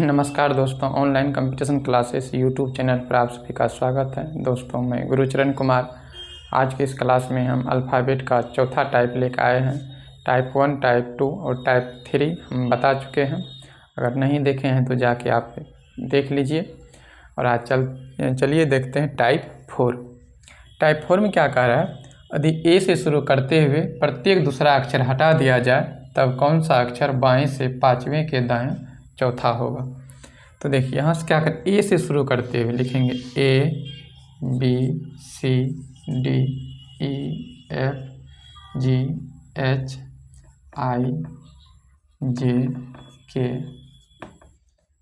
नमस्कार दोस्तों, online competition classes YouTube channel पर आप सभी का स्वागत है। दोस्तों, मैं गुरुचरण कुमार। आज की इस क्लास में हम अल्फ़ाबेट का चौथा टाइप लेकर आए हैं। टाइप 1, टाइप 2 और टाइप 3 हम बता चुके हैं। अगर नहीं देखे हैं तो जाके आप देख लीजिए। और आज चलिए देखते हैं टाइप 4। टाइप 4 में क्या कह रहा है, यदि ए से शुरू करते हुए प्रत्येक दूसरा अक्षर हटा दिया जाए तब कौन सा अक्षर बाएं से पाँचवें के दाएं चौथा होगा। तो देखिए यहाँ से क्या कर, ए से शुरू करते हुए लिखेंगे A B C D E F G H I J K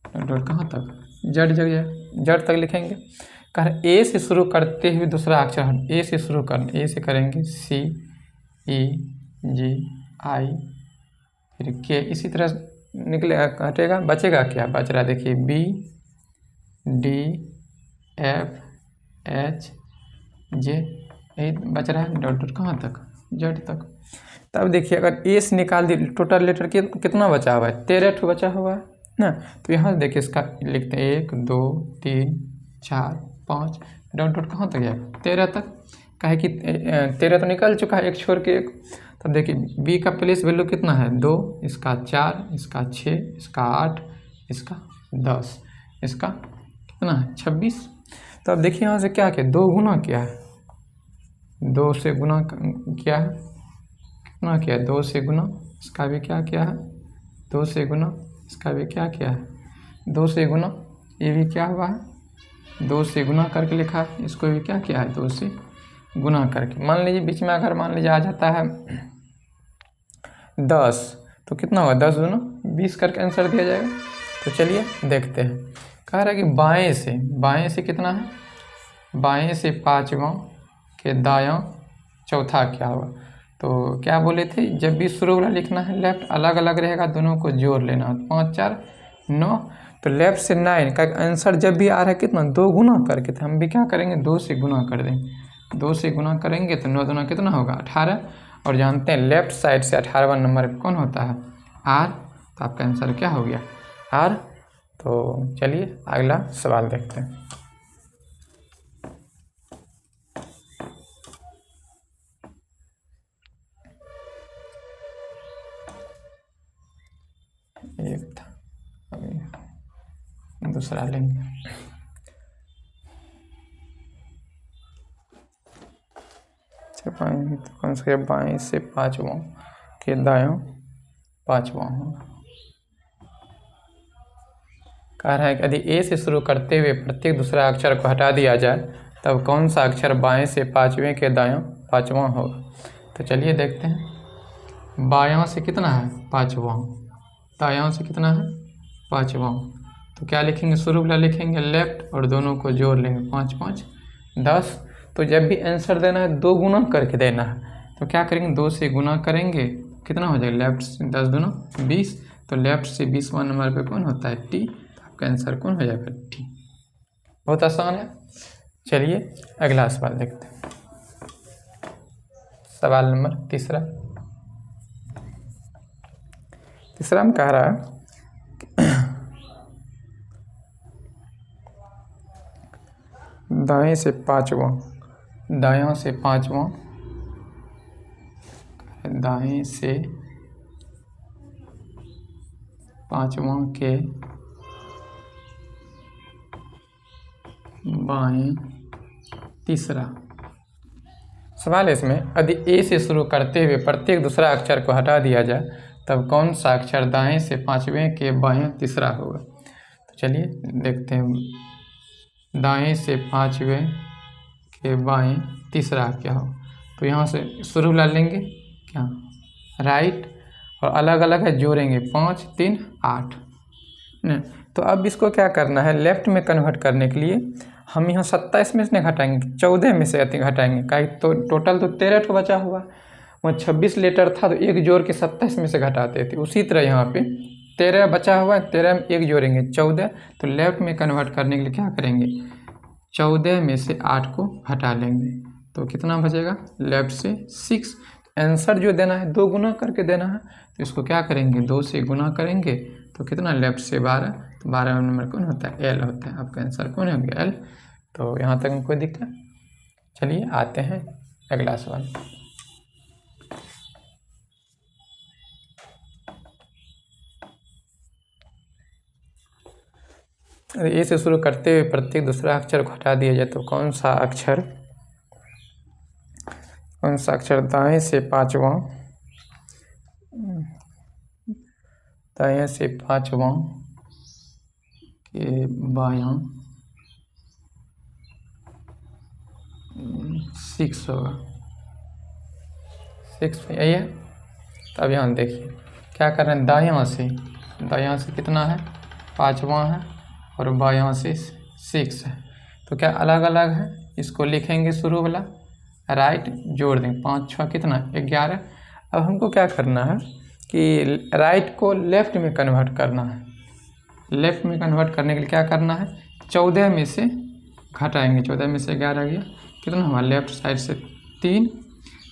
कहाँ तक, जड़ तक लिखेंगे। कह ए से शुरू करते हुए दूसरा अक्षर, ए से शुरू कर, ए से करेंगे C E G I फिर के, इसी तरह निकलेगा, हटेगा, बचेगा क्या, बच रहा देखिए B D F H J, यही बच रहा है, डॉट कहाँ तक, जेड तक। तब देखिए अगर ए से निकाल दी, टोटल लेटर कितना बचा हुआ है, 13 बचा हुआ है ना। तो यहाँ से देखिए इसका लिखते हैं 1 2 3 4 5, डॉट कहाँ तक जाएगा, 13 तक। काहे कि 13 तो निकल चुका है, एक छोड़ के एक। तब देखिए बी का प्लेस वैल्यू कितना है, 2, इसका 4, इसका 6, इसका 8, इसका 10, इसका कितना है 26। तो अब देखिए यहाँ से क्या किया, 2 गुना किया है, 2 से गुना किया है, कितना किया है, 2 से गुना, इसका भी क्या किया है 2 से गुना, इसका भी क्या किया है 2 से गुना, ये भी क्या हुआ है 2 से गुना करके लिखा है, इसको भी क्या किया है 2 से गुना करके। मान लीजिए बीच में अगर मान लीजिए आ जाता है 10, तो कितना होगा 10 दूना 20 करके आंसर दिया जाएगा। तो चलिए देखते हैं। कह रहा है कि बाएं से कितना है, बाएं से पाँचवां के दायां चौथा क्या होगा। तो क्या बोले थे, जब भी शुरू वाला लिखना है लेफ्ट अलग अलग रहेगा, दोनों को जोड़ लेना है, 5 4 9। तो लेफ्ट से 9 का आंसर जब भी आ रहा है कितना, 2 गुना करके, तो हम भी क्या करेंगे 2 से गुना कर देंगे। 2 से गुना करेंगे तो 9 दूना कितना होगा 18। और जानते हैं लेफ्ट साइड से 18वां नंबर पे कौन होता है, आर। तो आपका आंसर क्या हो गया, आर। तो चलिए अगला सवाल देखते हैं। एक था, अभी दूसरा लेंगे। कौन सा, बाएं से पाँचवां के दायां पाँचवां होगा। कह रहा है कि यदि ए से शुरू करते हुए प्रत्येक दूसरा अक्षर को हटा दिया जाए तब कौन सा अक्षर बाएं से पाँचवें के दायां पाँचवां होगा। तो चलिए देखते हैं। बायां से कितना है पाँचवां, दायां से कितना है पाँचवां। तो क्या लिखेंगे, शुरू वाला लिखेंगे लेफ्ट और दोनों को जोड़ लेंगे, 5 5 10। तो जब भी आंसर देना है 2 गुना करके देना है। तो क्या करेंगे, 2 से गुना करेंगे, कितना हो जाएगा, लेफ्ट से 10 दूना 20। तो लेफ्ट से 20वां नंबर पे कौन होता है, टी। तो आपका आंसर कौन हो जाएगा, टी। बहुत आसान है। चलिए अगला सवाल देखते हैं। सवाल नंबर तीसरा में कह रहा है दाएं से पाँचवां, दायां से पाँचवां, दाएं से पाँचवां के बाएं तीसरा। सवाल इसमें, यदि ए से शुरू करते हुए प्रत्येक दूसरा अक्षर को हटा दिया जाए तब कौन सा अक्षर दाएं से पाँचवें के बाएं तीसरा होगा। तो चलिए देखते हैं, दाएं से पाँचवें के बाएं तीसरा क्या हो। तो यहाँ से शुरू ला लेंगे क्या, राइट, और अलग अलग है जोड़ेंगे, 5 3 8 न। तो अब इसको क्या करना है, लेफ्ट में कन्वर्ट करने के लिए हम यहाँ 27 में से घटाएंगे, 14 में से घटाएंगे। का तो टोटल तो 13 बचा हुआ, वहाँ 26 लेटर था तो एक जोड़ के 27 में से घटाते थे। उसी तरह यहाँ पे 13 बचा हुआ है, 13 में एक जोड़ेंगे 14। तो लेफ्ट में कन्वर्ट करने के लिए क्या करेंगे, 14 में से 8 को हटा लेंगे, तो कितना बचेगा, लेफ्ट से 6। आंसर जो देना है 2 गुना करके देना है, तो इसको क्या करेंगे 2 से गुना करेंगे, तो कितना, लेफ्ट से 12, तो 12वां नंबर कौन होता है? एल होता है। आपका आंसर कौन हो गया? एल। तो यहाँ तक कोई दिक्कत? चलिए आते हैं अगला सवाल। ए से शुरू करते हुए प्रत्येक दूसरा अक्षर को हटा दिया जाए तो कौन सा अक्षर दाएं से पांचवां के बायां 6 होगा? 6 यही है। तो अब यहाँ देखिए क्या कर रहे हैं, दायां से कितना है? 5वां है और बायां से 6 है। तो क्या अलग अलग है? इसको लिखेंगे शुरू वाला, राइट जोड़ देंगे, 5 6 कितना? 11। अब हमको क्या करना है कि राइट को लेफ्ट में कन्वर्ट करना है। लेफ्ट में कन्वर्ट करने के लिए क्या करना है? 14 में से घटाएंगे, 14 में से 11 गया, कितना हमारा लेफ्ट साइड से 3।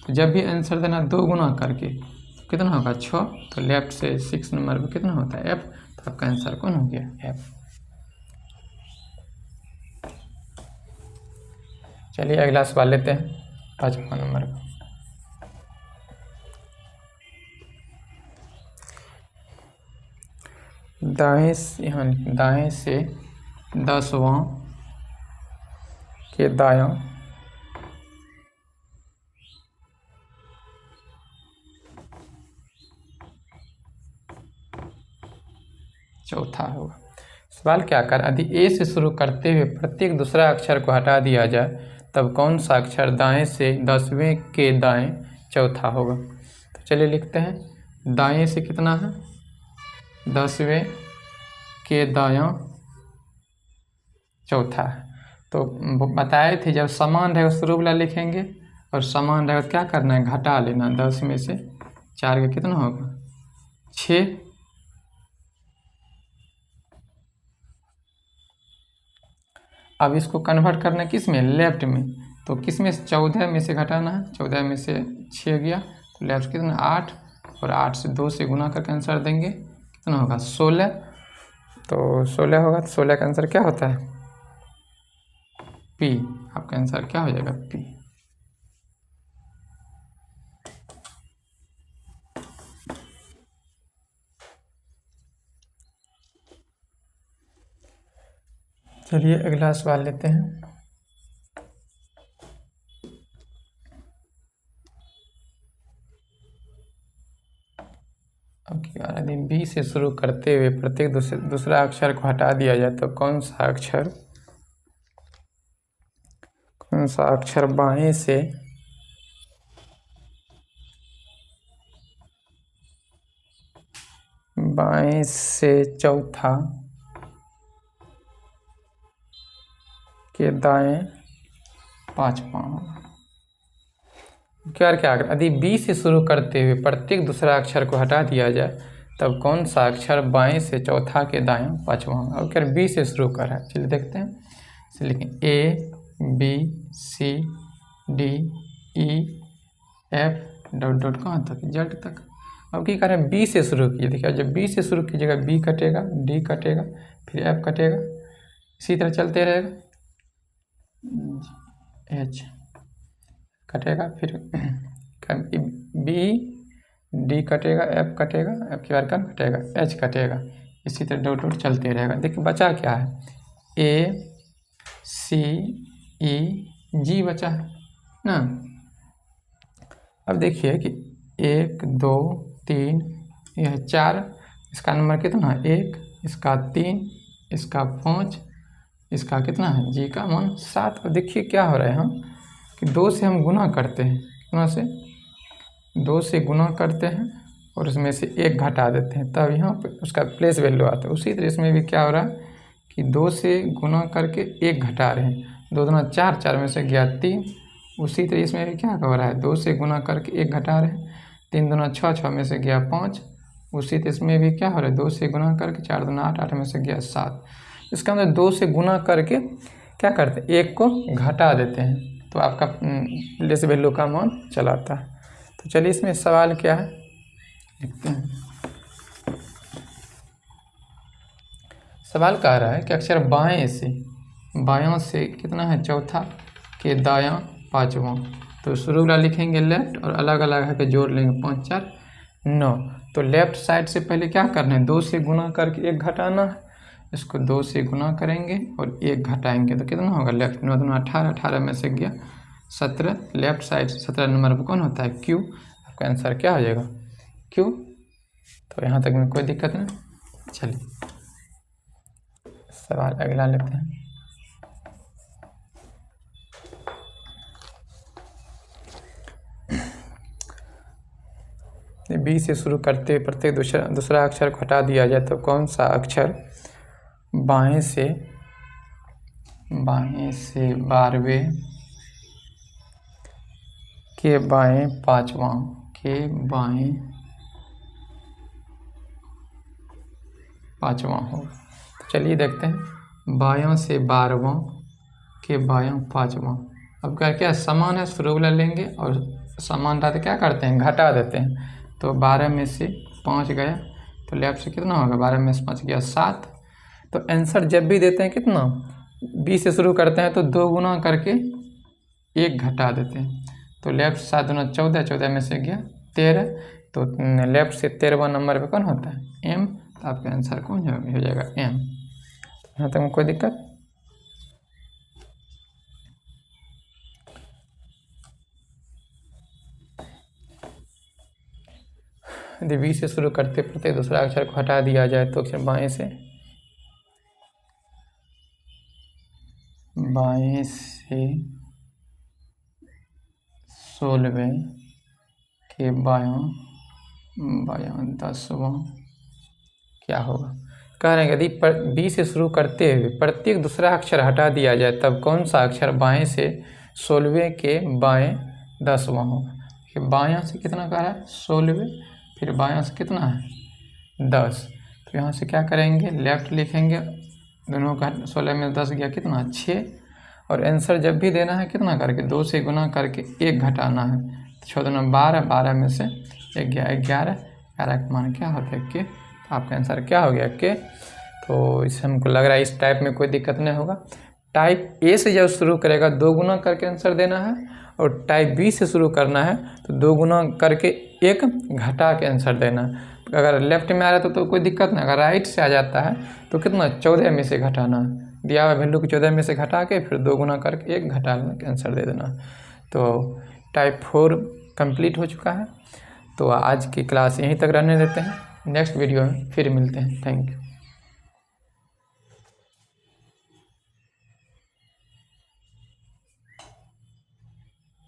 तो जब भी आंसर देना 2 गुना करके कितना होगा? 6। तो लेफ्ट से 6 नंबर पर कितना होता है? एफ। तो आपका आंसर कौन हो गया? एफ। चलिए अगला सवाल लेते हैं 5वां नंबर का। दाएं से 10वां के दायां चौथा होगा। सवाल क्या कर, यदि ए से शुरू करते हुए प्रत्येक दूसरा अक्षर को हटा दिया जाए तब कौन सा अक्षर दाएं से 10वें के दाएं चौथा होगा? तो चलिए लिखते हैं, दाएं से कितना है? 10वें के दायां चौथा है। तो बताए थे जब समान रहेगा शुरू वाला लिखेंगे और समान रहेगा क्या करना है? घटा लेना। 10 में से 4 का कितना होगा? 6। अब इसको कन्वर्ट करना है किस में? लेफ्ट में। तो किस में? 14 में से घटाना है, 14 में से 6 गया तो लेफ्ट कितना? 8। और 8 से 2 से गुना करके आंसर देंगे, कितना होगा? 16। तो 16 होगा। तो 16 का आंसर क्या होता है? पी। आपका आंसर क्या हो जाएगा? पी। चलिए अगला सवाल लेते हैं। अब यदि बी से शुरू करते हुए प्रत्येक दूसरा अक्षर को हटा दिया जाए तो कौन सा अक्षर बाएं से चौथा के दाएं 5वां होगा? क्या अगर यदि बी से शुरू करते हुए प्रत्येक दूसरा अक्षर को हटा दिया जाए तब कौन सा अक्षर बाएं से चौथा के दाएं 5वां होगा? अब क्या बी से शुरू कर रहा है, चलिए देखते हैं। चलिए लिखें A B C D E F dot dot कहाँ तक? जेड तक। अब क्या करें? बी से शुरू कीजिए। देखिए जब बी से शुरू कीजिएगा बी कटेगा, डी कटेगा, फिर एफ कटेगा, इसी तरह चलते रहेगा, एच कटेगा, फिर बी डी कटेगा, एफ कटेगा, एफ के बाद कटेगा, एच कटेगा, इसी तरह डॉट डॉट चलते रहेगा। देखिए बचा क्या है? ए सी ई जी बचा है ना। अब देखिए कि 1 2 3 यह 4, इसका नंबर कितना है? 1, इसका 3, इसका 5, इसका कितना है? जी का मान 7। अब देखिए क्या हो रहा है, हम कि 2 से हम गुना करते हैं, कितना से? 2 से गुना करते हैं और उसमें से 1 घटा देते हैं, तब यहाँ पर उसका प्लेस वैल्यू आता है। उसी तरह इसमें भी क्या हो रहा है कि 2 से गुना करके 1 घटा रहे हैं, 2 दूना 4, 4 में से गया 3। उसी तरह इसमें भी क्या हो रहा है? 2 से गुना करके 1 घटा रहे हैं, 3 दूना 6, 6 में से गया 5। उसी तरह इसमें भी क्या हो रहा है? 2 से गुना करके 4 दूना 8, 8 में से गया 7। इसका मतलब 2 से गुना करके क्या करते हैं? 1 को घटा देते हैं, तो आपका प्लेस वैल्यू का मान चलाता है। तो चलिए इसमें सवाल क्या है लिखते हैं। सवाल कह रहा है कि अक्षर बाएं से, बायां से कितना है चौथा के दायां पाँचवां, तो शुरू वाला लिखेंगे लेफ्ट और अलग अलग है कि जोड़ लेंगे 5 4 9। तो लेफ्ट साइड से पहले क्या करना है 2 से गुना करके 1 घटाना है, इसको 2 से गुना करेंगे और 1 घटाएंगे तो कितना होगा लेफ्ट में 18, 18 में से गया 17, लेफ्ट साइड 17 नंबर पर कौन होता है क्यू, आपका आंसर क्या हो जाएगा क्यू। तो यहाँ तक में कोई दिक्कत नहीं। चलिए सवाल अगला लेते हैं। बी से शुरू करते प्रत्येक दूसरा अक्षर को हटा दिया जाए तो कौन सा अक्षर बाएं से 12वें के बाएं पाँचवां के बाएं पाँचवां होगा। तो चलिए देखते हैं बायां से 12वां के बायां पाँचवां। अब क्या समान है शुरू वाला लेंगे और समान रहते क्या करते हैं घटा देते हैं, तो 12 में से 5 गया तो लेफ्ट से कितना होगा 12 में से 5 गया 7। तो आंसर जब भी देते हैं कितना 20 से शुरू करते हैं तो 2 गुना करके 1 घटा देते हैं, तो लेफ्ट 7 दूना 14, 14 में से गया 13, तो लेफ्ट से 13वां नंबर पे कौन होता है एम, तो आपका आंसर कौन हो जाएगा एम। यहाँ तक में कोई दिक्कत। यदि 20 से शुरू करते प्रत्येक दूसरा अक्षर को हटा दिया जाए तो अक्षर बाएं से 16वें के बायां 10वां क्या होगा। कह रहे हैं यदि 20 से शुरू करते हुए प्रत्येक दूसरा अक्षर हटा दिया जाए तब कौन सा अक्षर बाएं से 16वें के बाएं 10वां होगा। बायां से कितना कह रहा है 16वें, फिर बायां से कितना है 10, तो यहाँ से क्या करेंगे लेफ्ट लिखेंगे, दोनों का 16 में 10 गया कितना 6, और आंसर जब भी देना है कितना करके 2 से गुना करके 1 घटाना है, 6 दूना 12, 12 में से 1 गया 11, 11 का मान क्या हो गया के, तो आपका आंसर क्या हो गया के। तो इससे हमको लग रहा है इस टाइप में कोई दिक्कत नहीं होगा। टाइप ए से जब शुरू करेगा 2 गुना करके आंसर देना है, और टाइप बी से शुरू करना है तो 2 गुना करके 1 घटा के आंसर देना है। अगर लेफ्ट में आ रहा है तो कोई दिक्कत नहीं, अगर राइट से आ जाता है तो कितना 14 में से घटाना है, दिया हुआ वैल्यू को 14 में से घटा के फिर 2 गुना करके 1 घटा के आंसर दे देना। तो टाइप 4 कंप्लीट हो चुका है। तो आज की क्लास यहीं तक रहने देते हैं, नेक्स्ट वीडियो में फिर मिलते हैं। Thank you.